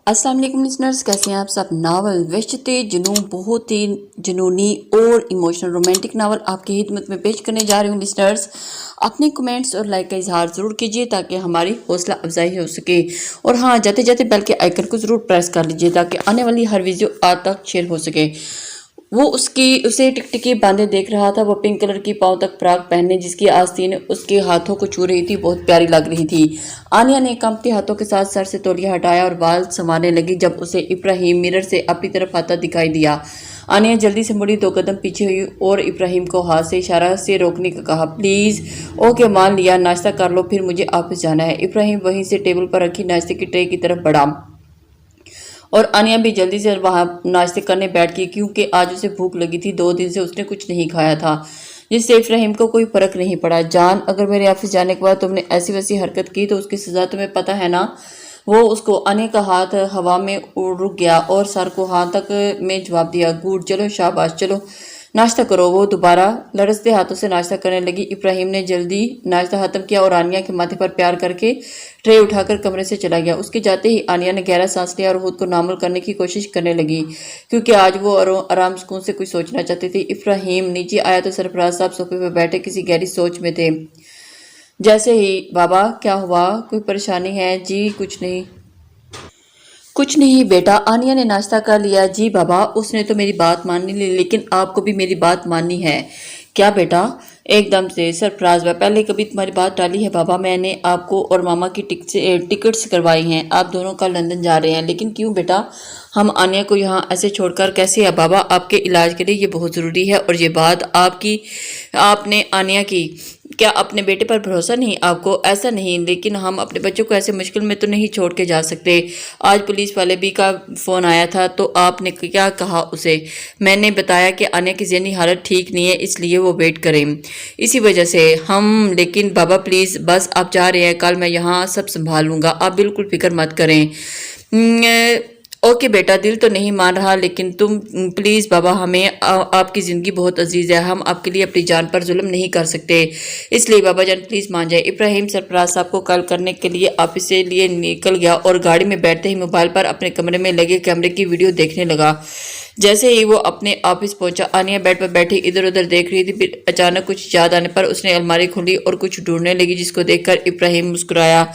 अस्सलाम वालेकुम लिसनर्स, कैसे हैं आप सब। नावल वहशते जुनून बहुत ही जुनूनी और इमोशनल रोमांटिक नावल आपकी खिदमत में पेश करने जा रही हूँ लिसनर्स। अपने कमेंट्स और लाइक का इजहार ज़रूर कीजिए ताकि हमारी हौसला अफजाई हो सके। और हाँ, जाते जाते बेल के आइकन को ज़रूर प्रेस कर लीजिए ताकि आने वाली हर वीडियो आप तक शेयर हो सके। वो उसे टिकटिकी बांधे देख रहा था। वो पिंक कलर की पाँव तक फ्रॉक पहनने जिसकी आस्तीन उसके हाथों को छू रही थी बहुत प्यारी लग रही थी। आनिया ने कांपते हाथों के साथ सर से तौलिया हटाया और बाल संवारने लगी जब उसे इब्राहिम मिरर से अपनी तरफ आता दिखाई दिया। आनिया जल्दी से मुड़ी, 2 कदम पीछे हुई और इब्राहिम को हाथ से इशारा से रोकने का कहा। प्लीज। ओके मान लिया, नाश्ता कर लो, फिर मुझे ऑफिस जाना है। इब्राहिम वहीं से टेबल पर रखी नाश्ते की ट्रे की तरफ बढ़ा और आनिया भी जल्दी से वहां नाश्ते करने बैठ गई क्योंकि आज उसे भूख लगी थी। 2 दिन से उसने कुछ नहीं खाया था जिससे इब्राहिम को कोई फर्क नहीं पड़ा। जान, अगर मेरे ऑफिस जाने के बाद तुमने ऐसी वैसी हरकत की तो उसकी सजा तुम्हें पता है ना। वो उसको आने का हाथ हवा में रुक गया और सर को हाँ तक में जवाब दिया। गुड, चलो शाबाश, चलो नाश्ता करो। वो दोबारा लड़सते हाथों से नाश्ता करने लगी। इब्राहिम ने जल्दी नाश्ता खत्म किया और आनिया के माथे पर प्यार करके ट्रे उठाकर कमरे से चला गया। उसके जाते ही आनिया ने गहरा सांस लिया और खुद को नॉर्मल करने की कोशिश करने लगी क्योंकि आज वो आराम सुकून से कुछ सोचना चाहती थी। इब्राहिम नीचे आया तो सरफराज साहब सोफे पर बैठे किसी गहरी सोच में थे। जैसे ही, बाबा क्या हुआ, कोई परेशानी है? जी कुछ नहीं, कुछ नहीं बेटा। आनिया ने नाश्ता कर लिया। जी बाबा, उसने तो मेरी बात मान ली लेकिन आपको भी मेरी बात माननी है। क्या बेटा? एकदम से सरफराज हुआ। पहले कभी तुम्हारी बात टाली है बाबा? मैंने आपको और मामा की टिकट्स करवाई हैं। आप दोनों कल लंदन जा रहे हैं। लेकिन क्यों बेटा? हम आनिया को यहाँ ऐसे छोड़कर कैसे? है बाबा, आपके इलाज के लिए ये बहुत ज़रूरी है। और ये बात आपने आनिया की, क्या अपने बेटे पर भरोसा नहीं आपको? ऐसा नहीं, लेकिन हम अपने बच्चों को ऐसे मुश्किल में तो नहीं छोड़ के जा सकते। आज पुलिस वाले भी का फ़ोन आया था तो आपने क्या कहा उसे? मैंने बताया कि आनिया की ज़हनी हालत ठीक नहीं है इसलिए वो वेट करें, इसी वजह से हम। लेकिन बाबा प्लीज़, बस आप जा रहे हैं, कल मैं यहाँ सब संभाल लूँगा, आप बिल्कुल फिक्र मत करें। ओके बेटा, दिल तो नहीं मान रहा लेकिन तुम प्लीज़ बाबा, हमें आपकी ज़िंदगी बहुत अजीज़ है, हम आपके लिए अपनी जान पर जुल्म नहीं कर सकते, इसलिए बाबा जान प्लीज़ मान जाए। इब्राहिम सरफराज साहब को कॉल करने के लिए ऑफिस से लिए निकल गया और गाड़ी में बैठते ही मोबाइल पर अपने कमरे में लगे कैमरे की वीडियो देखने लगा। जैसे ही वो अपने ऑफिस पहुंचा, आनिया बेड पर बैठी इधर उधर देख रही थी। फिर अचानक कुछ याद आने पर उसने अलमारी खोली और कुछ ढूंढने लगी जिसको देखकर इब्राहिम मुस्कुराया।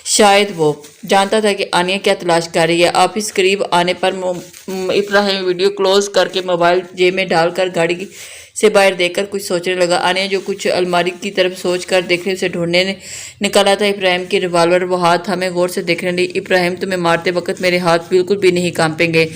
शायद वो जानता था कि आनिया क्या तलाश कर रही है। ऑफिस करीब आने पर इब्राहिम वीडियो क्लोज करके मोबाइल जेब में डालकर गाड़ी से बाहर देखकर कुछ सोचने लगा। आनिया जो कुछ अलमारी की तरफ सोच कर देख रही उसे ढूंढने निकाला था इब्राहिम की रिवॉल्वर। वो हाथ हमें गौर से देखने लगी। इब्राहिम, तुम्हें मारते वक्त मेरे हाथ बिल्कुल भी नहीं कांपेंगे।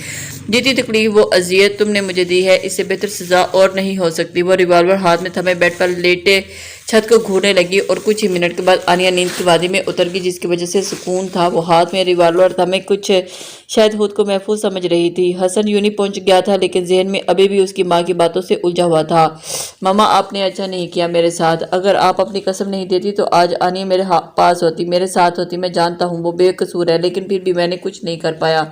जितनी तकलीफ वो अजियत तुमने मुझे दी है इससे बेहतर सजा और नहीं हो सकती। वो रिवॉल्वर हाथ में थमे बेड पर लेटे छत को घूरने लगी और कुछ ही मिनट के बाद आनिया नींद की वादी में उतर गई जिसकी वजह से सुकून था। वो हाथ में रिवॉल्वर थमे कुछ शायद खुद को महफूज समझ रही थी। हसन यूनी पहुंच गया था लेकिन जहन में अभी भी उसकी माँ की बातों से उलझा हुआ था। मामा, आपने अच्छा नहीं किया मेरे साथ। अगर आप अपनी कसम नहीं देती तो आज आनिया मेरे पास होती, मेरे साथ होती। मैं जानता हूँ वो बेकसूर है लेकिन फिर भी मैंने कुछ नहीं कर पाया।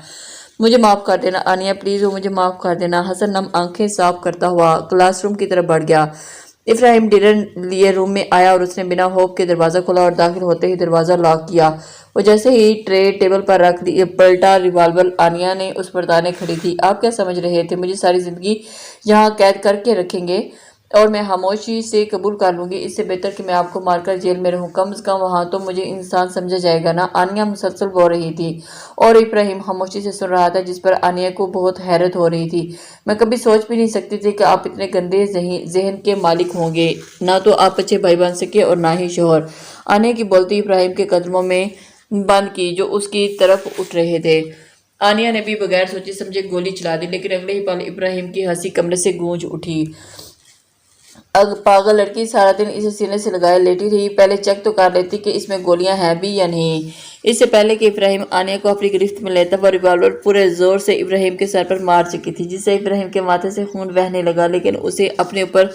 मुझे माफ़ कर देना आनिया, प्लीज़ वो मुझे माफ़ कर देना। हसन नम आंखें साफ करता हुआ क्लासरूम की तरफ बढ़ गया। इब्राहिम डिनर लिए रूम में आया और उसने बिना होप के दरवाज़ा खोला और दाखिल होते ही दरवाज़ा लॉक किया। वो जैसे ही ट्रे टेबल पर रख दी पलटा रिवॉल्वर आनिया ने उस पर ताने खड़ी थी। आप क्या समझ रहे थे मुझे सारी ज़िंदगी यहाँ कैद करके रखेंगे और मैं खामोशी से कबूल कर लूँगी? इससे बेहतर कि मैं आपको मारकर जेल में रहूँ, कम से कम वहाँ तो मुझे इंसान समझा जाएगा ना। आनिया मुसलसल बोल रही थी और इब्राहिम खामोशी से सुन रहा था जिस पर आनिया को बहुत हैरत हो रही थी। मैं कभी सोच भी नहीं सकती थी कि आप इतने गंदे जहन के मालिक होंगे। ना तो आप अच्छे भाई बन सके और ना ही शोहर। आनिया की बोलती इब्राहिम के कदमों में बंद की जो उसकी तरफ उठ रहे थे। आनिया ने भी बगैर सोचे समझे गोली चला दी लेकिन अगले ही पल इब्राहिम की हंसी कमरे से गूंज उठी। पागल लड़की, सारा दिन इसे सीने से लगाए लेटी रही। पहले चेक तो कर लेती कि इसमें गोलियां हैं भी या नहीं। इससे पहले कि इब्राहिम आनिया को अपनी गिरफ्त में लेता, वो रिवॉल्वर पूरे जोर से इब्राहिम के सर पर मार चुकी थी जिससे इब्राहिम के माथे से खून बहने लगा। लेकिन उसे अपने ऊपर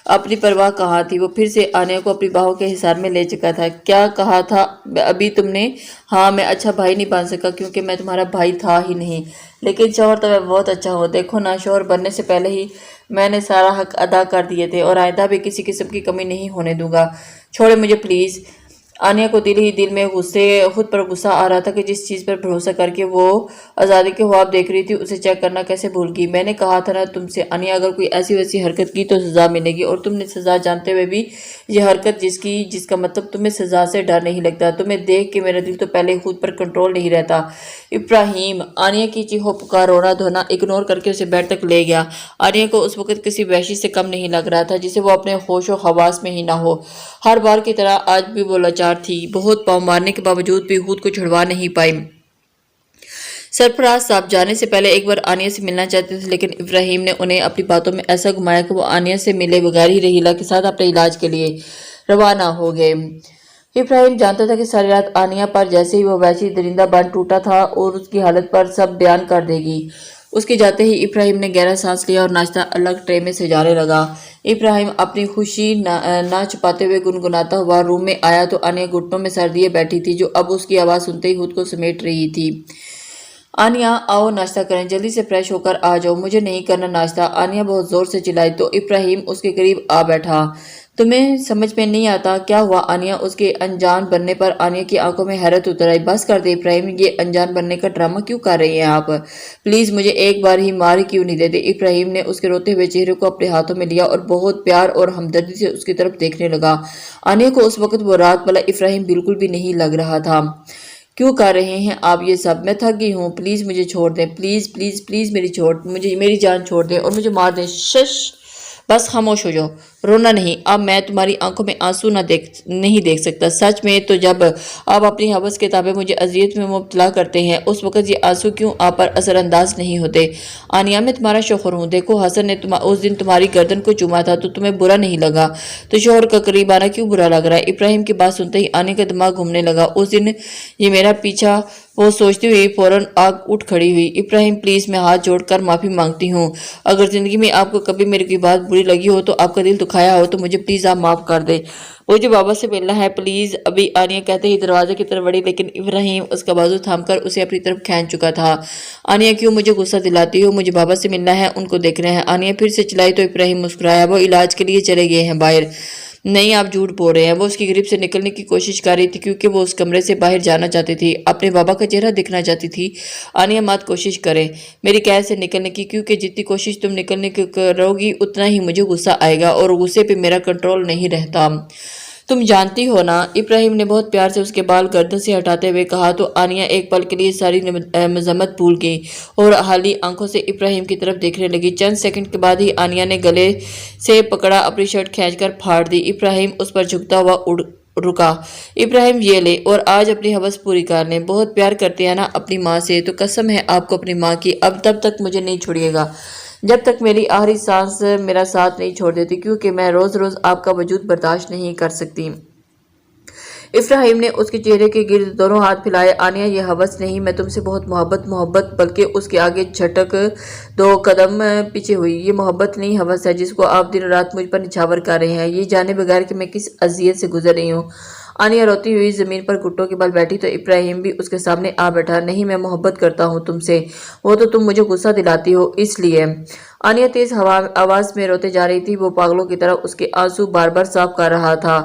अपनी परवाह कहाँ थी। वो फिर से आनिया को अपनी बाहों के हिसार में ले चुका था। क्या कहा था अभी तुमने? हाँ, मैं अच्छा भाई नहीं बन सका क्योंकि मैं तुम्हारा भाई था ही नहीं, लेकिन शौहर तो मैं बहुत अच्छा हो। देखो ना, शौहर बनने से पहले ही मैंने सारा हक अदा कर दिए थे और आइंदा भी किसी किस्म की कमी नहीं होने दूंगा। छोड़े मुझे प्लीज़। आनिया को दिल ही दिल में खुद पर गुस्सा आ रहा था कि जिस चीज पर भरोसा करके वो आजादी के ख्वाब देख रही थी उसे चेक करना कैसे भूल गई। मैंने कहा था ना तुमसे आनिया, अगर कोई ऐसी वैसी हरकत की तो सजा मिलेगी, और तुमने सजा जानते हुए भी ये हरकत जिसका मतलब तुम्हें सजा से डर नहीं लगता। तुम्हें देख के मेरा दिल तो पहले खुद पर कंट्रोल नहीं रहता। इब्राहिम आनिया की चीखों पुकार रोना धोना इग्नोर करके उसे बेड तक ले गया। आनिया को उस वक्त किसी वहशी से कम नहीं लग रहा था जिसे वो अपने होशो हवास में ही ना हो। हर बार की तरह आज भी वो लाचार थी। बहुत पाँव मारने के बावजूद भी खुद को छुड़वा नहीं पाई। सरफराज साहब जाने से पहले एक बार आनिया से मिलना चाहते थे, लेकिन इब्राहिम ने उन्हें अपनी बातों में ऐसा घुमाया कि वो आनिया से मिले बगैर ही रहीला के साथ अपने इलाज के लिए रवाना हो गए। इब्राहिम जानता था कि सारी रात आनिया पर जैसे ही वो वैसी दरिंदा बन टूटा था और उसकी हालत पर सब बयान कर देगी। उसके जाते ही इब्राहिम ने गहरा सांस लिया और नाश्ता अलग ट्रे में सजाने लगा। इब्राहिम अपनी खुशी ना छुपाते हुए गुनगुनाता हुआ रूम में आया तो आनिया घुटनों में सर दिए बैठी थी, जो अब उसकी आवाज़ सुनते ही खुद को समेट रही थी। आनिया आओ नाश्ता करें, जल्दी से फ्रेश होकर आ जाओ, मुझे नहीं करना नाश्ता। आनिया बहुत जोर से चिल्लाई तो इब्राहिम उसके करीब आ बैठा। तुम्हें समझ में नहीं आता क्या हुआ आनिया? उसके अनजान बनने पर आनिया की आंखों में हैरत उतर आई। बस कर दे इब्राहिम, ये अनजान बनने का ड्रामा क्यों कर रही हैं आप? प्लीज मुझे एक बार ही मार क्यों नहीं देते? इब्राहिम ने उसके रोते हुए चेहरे को अपने हाथों में लिया और बहुत प्यार और हमदर्दी से उसकी तरफ देखने लगा। आनिया को उस वक्त वो रात वाला इब्राहिम बिल्कुल भी नहीं लग रहा था। क्यों कर रहे हैं आप ये सब? मैं थक गई हूँ, प्लीज मुझे छोड़ दें, प्लीज प्लीज प्लीज मेरी जान छोड़ दें और मुझे मार दें। शश, बस खामोश हो जाओ, रोना नहीं। अब मैं तुम्हारी आंखों में आंसू नहीं देख सकता। सच में तो जब आप अपनी हवस के ताबे मुझे अजियत में मुब्तला करते हैं उस वक्त ये आंसू क्यों आप पर असरअंदाज नहीं होते? आनिया, मैं तुम्हारा शोहर हूँ। देखो हसन ने उस दिन तुम्हारी गर्दन को चूमा था तो तुम्हें बुरा नहीं लगा, तो शोहर का करीब आना क्यों बुरा लग रहा है? इब्राहिम की बात सुनते ही आने का दिमाग घूमने लगा। उस दिन ये मेरा पीछा वो सोचती हुई फौरन आग उठ खड़ी हुई। इब्राहिम प्लीज, मैं हाथ जोड़कर माफी मांगती हूँ। अगर जिंदगी में आपको कभी मेरी की बात बुरी लगी हो तो आपका दिल दुखाया हो तो मुझे प्लीज आप माफ कर दे। मुझे बाबा से मिलना है प्लीज। अभी आनिया कहते ही दरवाजे की तरफ बढ़ी, लेकिन इब्राहिम उसका बाजू थामकर उसे अपनी तरफ खींच चुका था। आनिया, क्यों मुझे गुस्सा दिलाती हो? मुझे बाबा से मिलना है, उनको देखना है। आनिया फिर से चिल्लाई तो इब्राहिम मुस्कुराया। वो इलाज के लिए चले गए हैं बाहर। नहीं, आप झूठ बोल रहे हैं। वो उसकी ग्रिप से निकलने की कोशिश कर रही थी क्योंकि वो उस कमरे से बाहर जाना चाहती थी, अपने बाबा का चेहरा दिखना चाहती थी। आनिया, मत कोशिश करें मेरी कैद से निकलने की, क्योंकि जितनी कोशिश तुम निकलने की करोगी उतना ही मुझे गुस्सा आएगा और गुस्से पे मेरा कंट्रोल नहीं रहता। तुम जानती हो ना? इब्राहिम ने बहुत प्यार से उसके बाल गर्दन से हटाते हुए कहा तो आनिया एक पल के लिए सारी मजम्मत भूल गई और हाली आंखों से इब्राहिम की तरफ देखने लगी। चंद सेकंड के बाद ही आनिया ने गले से पकड़ा अपनी शर्ट खींचकर फाड़ दी। इब्राहिम उस पर झुकता हुआ रुका। इब्राहिम, ये ले और आज अपनी हवस पूरी कर लें। बहुत प्यार करते हैं ना अपनी माँ से, तो कसम है आपको अपनी माँ की, अब तब तक मुझे नहीं छोड़िएगा जब तक मेरी आखिरी सांस मेरा साथ नहीं छोड़ देती, क्योंकि मैं रोज रोज आपका वजूद बर्दाश्त नहीं कर सकती। इब्राहिम ने उसके चेहरे के गिर्द दोनों हाथ फैलाए। आनिया, ये हवस नहीं, मैं तुमसे बहुत मोहब्बत, बल्कि उसके आगे झटक 2 कदम पीछे हुई। ये मोहब्बत नहीं, हवस है जिसको आप दिन रात मुझ पर निछावर कर रहे हैं, ये जाने बगैर कि मैं किस अजियत से गुजर रही हूँ। आनिया रोती हुई जमीन पर घुटनों के बल बैठी तो इब्राहिम भी उसके सामने आ बैठा। नहीं, मैं मोहब्बत करता हूँ तुमसे, वो तो तुम मुझे गुस्सा दिलाती हो इसलिए। आनिया तेज आवाज में रोते जा रही थी। वो पागलों की तरह उसके आंसू बार बार साफ कर रहा था।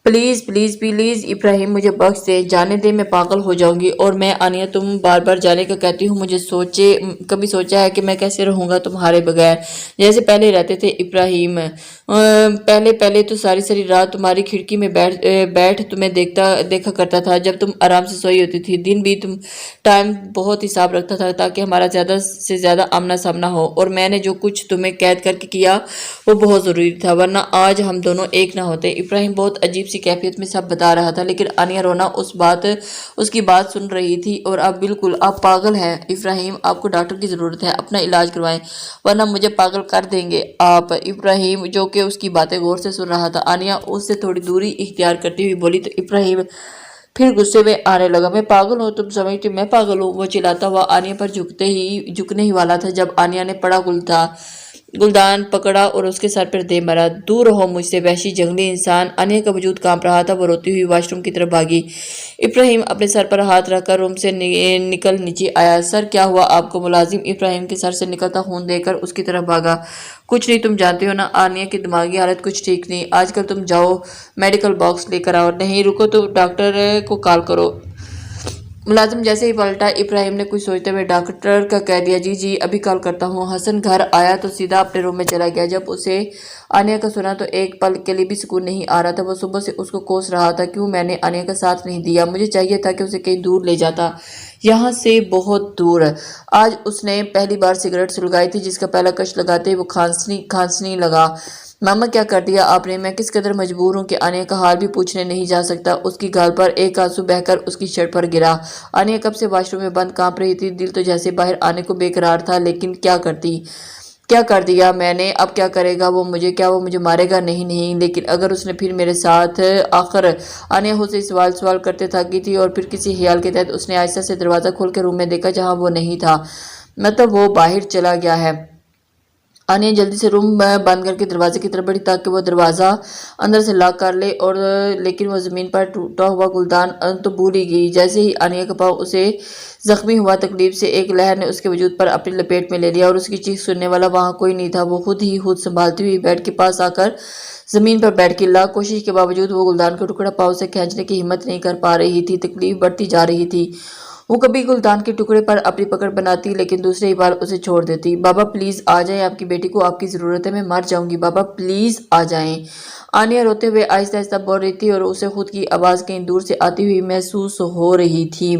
प्लीज प्लीज प्लीज इब्राहिम, मुझे बख्श दे, जाने दे, मैं पागल हो जाऊंगी। और मैं आनिया, तुम बार बार जाने का कहती हूँ, मुझे कभी सोचा है कि मैं कैसे रहूंगा तुम्हारे बगैर, जैसे पहले रहते थे? इब्राहिम, पहले पहले तो सारी सारी रात तुम्हारी खिड़की में बैठ तुम्हें देखा करता था जब तुम आराम से सोई होती थी। दिन भी तुम टाइम बहुत हिसाब रखता था ताकि हमारा ज्यादा से ज्यादा आमना सामना हो, और मैंने जो कुछ तुम्हें कैद करके किया वो बहुत जरूरी था, वरना आज हम दोनों एक ना होते। इब्राहिम बहुत अजीब सी कैफियत में सब बता रहा था, लेकिन आनिया रोना उसकी बात सुन रही थी। और अब बिल्कुल आप पागल हैं इब्राहिम, आपको डॉक्टर की जरूरत है, अपना इलाज करवाएं वरना मुझे पागल कर देंगे आप। इब्राहिम, जो कि उसकी बातें गौर से सुन रहा था, आनिया उससे थोड़ी दूरी इख्तियार करती हुई बोली तो इब्राहिम फिर गुस्से में आने लगा। मैं पागल हूँ? तुम समझती मैं पागल हूँ? वो चिल्लाता हुआ आनिया पर झुकने ही वाला था जब आनिया ने पड़ा गुल था गुलदान पकड़ा और उसके सर पर दे मारा। दूर रहो मुझसे वहशी जंगली इंसान। आनिया का वजूद कांप रहा था। वो रोती हुई वॉशरूम की तरफ भागी। इब्राहिम अपने सर पर हाथ रखकर रूम से निकल नीचे आया। सर क्या हुआ आपको? मुलाजिम इब्राहिम के सर से निकलता खून देखकर उसकी तरफ भागा। कुछ नहीं, तुम जानते हो ना आनिया की दिमागी हालत कुछ ठीक नहीं। आजकल तुम जाओ मेडिकल बॉक्स लेकर आओ। नहीं रुको तो डॉक्टर को कॉल करो। मुलाजिम जैसे ही पलटा, इब्राहिम ने कुछ सोचते हुए डॉक्टर का कह दिया। जी जी अभी कॉल करता हूँ। हसन घर आया तो सीधा अपने रूम में चला गया। जब उसे आनिया का सुना तो एक पल के लिए भी सुकून नहीं आ रहा था। वो सुबह से उसको कोस रहा था, क्यों मैंने आनिया का साथ नहीं दिया। मुझे चाहिए था कि उसे कहीं दूर ले जाता, यहाँ से बहुत दूर। आज उसने पहली बार सिगरेट सुलगाई थी, जिसका पहला कश लगाते ही वो खांसने लगा। मामा क्या कर दिया आपने? मैं किस कदर मजबूर हूँ कि आनिया का हाल भी पूछने नहीं जा सकता। उसकी गाल पर एक आंसू बहकर उसकी शर्ट पर गिरा। आनिया कब से वॉशरूम में बंद कांप रही थी। दिल तो जैसे बाहर आने को बेकरार था, लेकिन क्या कर दिया मैंने? अब क्या करेगा वो मुझे? क्या वो मुझे मारेगा? नहीं नहीं, लेकिन अगर उसने फिर मेरे साथ। आखिर आनिया उसे सवाल करते थकी थी और फिर किसी ख्याल के तहत उसने आहिस्ता से दरवाज़ा खोल के रूम में देखा, जहाँ वो नहीं था। मतलब वो बाहर चला गया है। आनिया जल्दी से रूम बंद करके दरवाजे की तरफ बढ़ी ताकि वो दरवाज़ा अंदर से लॉक कर ले, और लेकिन वो ज़मीन पर टूटा हुआ गुलदान तो भूल ही गई। जैसे ही आनिया का पाँव उसे जख्मी हुआ, तकलीफ से एक लहर ने उसके वजूद पर अपनी लपेट में ले लिया और उसकी चीख सुनने वाला वहाँ कोई नहीं था। वो खुद संभालती हुई बेड के पास आकर जमीन पर बैठ के लाख कोशिश के बावजूद वो गुलदान का टुकड़ा पाँव से खींचने की हिम्मत नहीं कर पा रही थी। तकलीफ बढ़ती जा रही थी। वो कभी गुलदान के टुकड़े पर अपनी पकड़ बनाती, लेकिन दूसरी ही बार उसे छोड़ देती। बाबा प्लीज आ जाएं, आपकी बेटी को आपकी जरूरत है, मैं मर जाऊंगी, बाबा प्लीज आ जाएं। आनिया रोते हुए आहिस्ता आहिस्ता बोल रही थी और उसे खुद की आवाज कहीं दूर से आती हुई महसूस हो रही थी।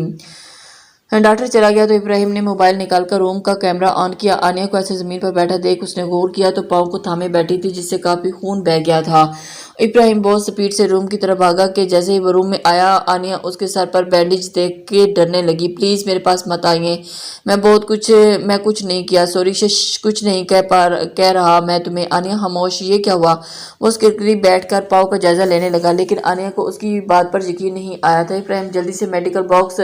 डॉक्टर चला गया तो इब्राहिम ने मोबाइल निकालकर रूम का कैमरा ऑन किया। आनिया को ऐसे जमीन पर बैठा देख उसने गौर किया तो पाँव को थामे बैठी थी, जिससे काफी खून बह गया था। इब्राहिम बहुत स्पीड से रूम की तरफ भागा कि जैसे ही वो रूम में आया, आनिया उसके सर पर बैंडेज देख के डरने लगी। प्लीज मेरे पास मत आइए, मैं कुछ नहीं किया, सॉरी कुछ नहीं कह रहा मैं तुम्हें। आनिया खामोश। ये क्या हुआ? वो उसके करीब बैठकर पाँव का जायजा लेने लगा, लेकिन आनिया को उसकी बात पर यकीन नहीं आया था। इब्राहिम जल्दी से मेडिकल बॉक्स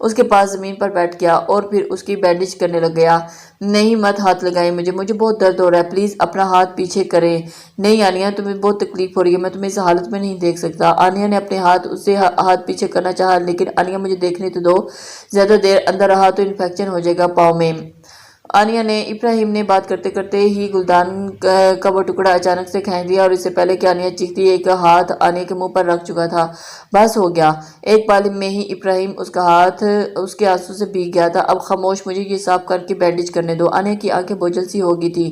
उसके पास जमीन पर बैठ गया और फिर उसकी बैंडेज करने लग गया। नहीं मत हाथ लगाएं मुझे बहुत दर्द हो रहा है, प्लीज अपना हाथ पीछे करें। नहीं आनिया तुम्हें बहुत तकलीफ हो रही है, मैं तुम्हें इस हालत में नहीं देख सकता। आनिया ने अपने हाथ पीछे करना चाहा, लेकिन आनिया मुझे देखने तो दो, ज्यादा देर अंदर रहा तो इन्फेक्शन हो जाएगा पाँव में। आनिया ने इब्राहिम ने बात करते करते ही गुलदान का वो टुकड़ा अचानक से खींच दिया और इससे पहले कि आनिया चीखती, एक हाथ आनिया के मुंह पर रख चुका था। बस हो गया। एक पल में ही इब्राहिम उसका हाथ उसके आंसू से भीग गया था। अब खामोश, मुझे ये साफ करके बैंडेज करने दो। आनिया की आंखें बोझल सी हो गई थी।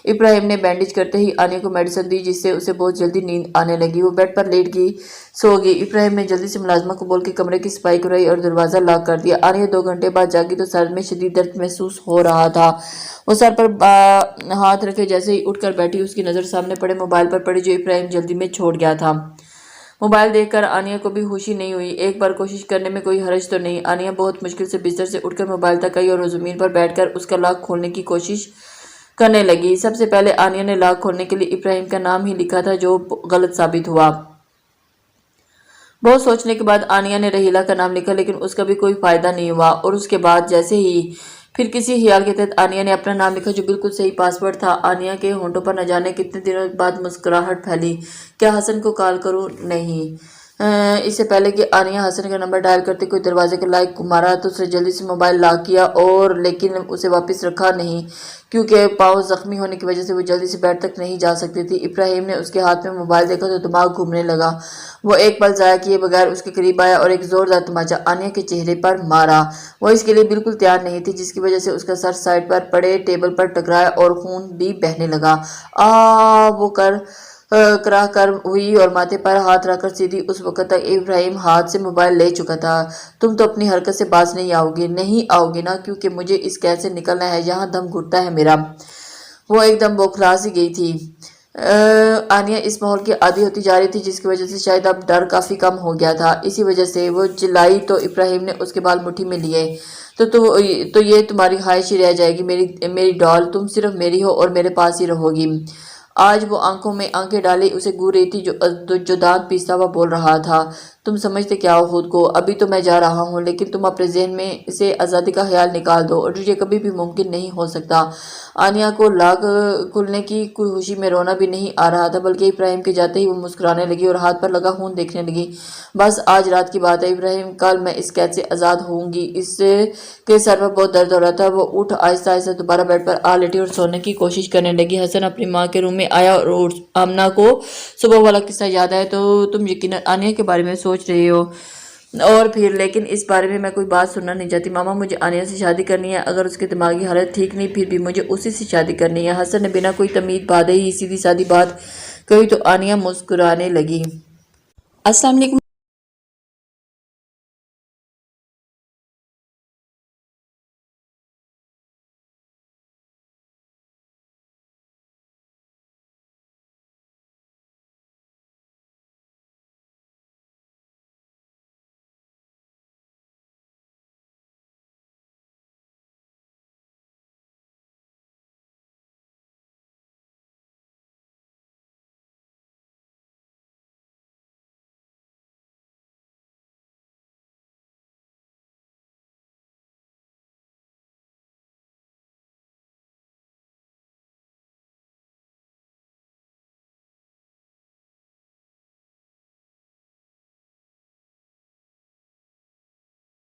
इब्राहिम ने बैंडेज करते ही आनिया को मेडिसिन दी, जिससे उसे बहुत जल्दी नींद आने लगी। वो बेड पर लेट गई, सो गई। इब्राहिम ने जल्दी से मुलाजमा को बोल के कमरे की सफाई कराई और दरवाजा लॉक कर दिया। आनिया 2 घंटे बाद जागी तो सर में शदीद दर्द महसूस हो रहा था। वो सर पर हाथ रखे जैसे ही उठकर बैठी, उसकी नज़र सामने पड़े मोबाइल पर पड़ी, जो इब्राहिम जल्दी में छोड़ गया था। मोबाइल देखकर आनिया को भी खुशी नहीं हुई। एक बार कोशिश करने में कोई हर्ज तो नहीं। आनिया बहुत मुश्किल से बिस्तर से उठकर मोबाइल तक आई और जमीन पर बैठकर उसका लॉक खोलने की कोशिश करने लगी। सबसे पहले आनिया ने लॉक खोलने के लिए इब्राहिम का नाम ही लिखा था, जो गलत साबित हुआ। बहुत सोचने के बाद आनिया ने रहीला का नाम लिखा, लेकिन उसका भी कोई फायदा नहीं हुआ। और उसके बाद जैसे ही फिर किसी ख्याल के तहत आनिया ने अपना नाम लिखा, जो बिल्कुल सही पासवर्ड था। आनिया के होंठों पर न जाने कितने दिनों बाद मुस्कुराहट फैली। क्या हसन को कॉल करूं? नहीं। इससे पहले कि आनिया हसन का नंबर डायल करते कोई दरवाजे के लायक मारा तो उसने जल्दी से मोबाइल लॉक किया, और लेकिन उसे वापस रखा नहीं, क्योंकि पाँव जख्मी होने की वजह से वो जल्दी से बेड तक नहीं जा सकती थी। इब्राहिम ने उसके हाथ में मोबाइल देखा तो दिमाग घूमने लगा। वो एक पल जाया किए बगैर उसके करीब आया और एक जोरदार तमाचा आनिया के चेहरे पर मारा। वो इसके लिए बिल्कुल तैयार नहीं थी, जिसकी वजह से उसका सर साइड पर पड़े टेबल पर टकराया और खून भी बहने लगा। वो कराह कर हुई और माथे पर हाथ रखकर सीधी। उस वक्त तक इब्राहिम हाथ से मोबाइल ले चुका था। तुम तो अपनी हरकत से बाज नहीं आओगे। नहीं आओगे ना, क्योंकि मुझे इस कैद से निकलना है, यहाँ दम घुटता है मेरा। वो एकदम बौखला सी गई थी। आनिया इस माहौल की आदी होती जा रही थी, जिसकी वजह से शायद अब डर काफी कम हो गया था। इसी वजह से वो चिल्लाई तो इब्राहिम ने उसके बाल मुट्ठी में लिए। तो ये तुम्हारी ख्वाहिश ही रह जाएगी, मेरी डॉल, तुम सिर्फ मेरी हो और मेरे पास ही रहोगी। آج وہ آنکھوں میں آنکھیں ڈالے اسے گو رہی تھی جو دانت پیستا ہوا بول رہا تھا۔ تم سمجھتے کیا ہو خود کو؟ ابھی تو میں جا رہا ہوں لیکن تم اپنے ذہن میں سے آزادی کا خیال نکال دو اور یہ کبھی بھی ممکن نہیں ہو سکتا۔ آنیا کو لاک کھلنے کی خوشی میں رونا بھی نہیں آ رہا تھا بلکہ ابراہیم کے جاتے ہی وہ مسکرانے لگی اور ہاتھ پر لگا خون دیکھنے لگی۔ بس آج رات کی بات ہے ابراہیم، کل میں اس قید سے آزاد ہوں گی۔ اس کے سر پر بہت درد ہو رہا تھا۔ وہ اٹھ آہستہ آہستہ دوبارہ بیڈ پر آ لیٹی اور سونے کی کوشش کرنے لگی۔ حسن اپنی ماں کے روم میں آیا اور آمنہ کو صبح والا قصہ یاد آیا تو تم یقیناً آنیا کے بارے میں سوچ رہے ہو اور پھر لیکن اس بارے میں کوئی بات سننا نہیں چاہتی۔ ماما مجھے آنیا سے شادی کرنی ہے، اگر اس کی دماغی حالت ٹھیک نہیں پھر بھی مجھے اسی سے شادی کرنی ہے۔ حسن نے بنا کوئی تمہید بادھے ہی سیدھی سادی بات کہی تو آنیا مسکرانے لگی۔ السلام علیکم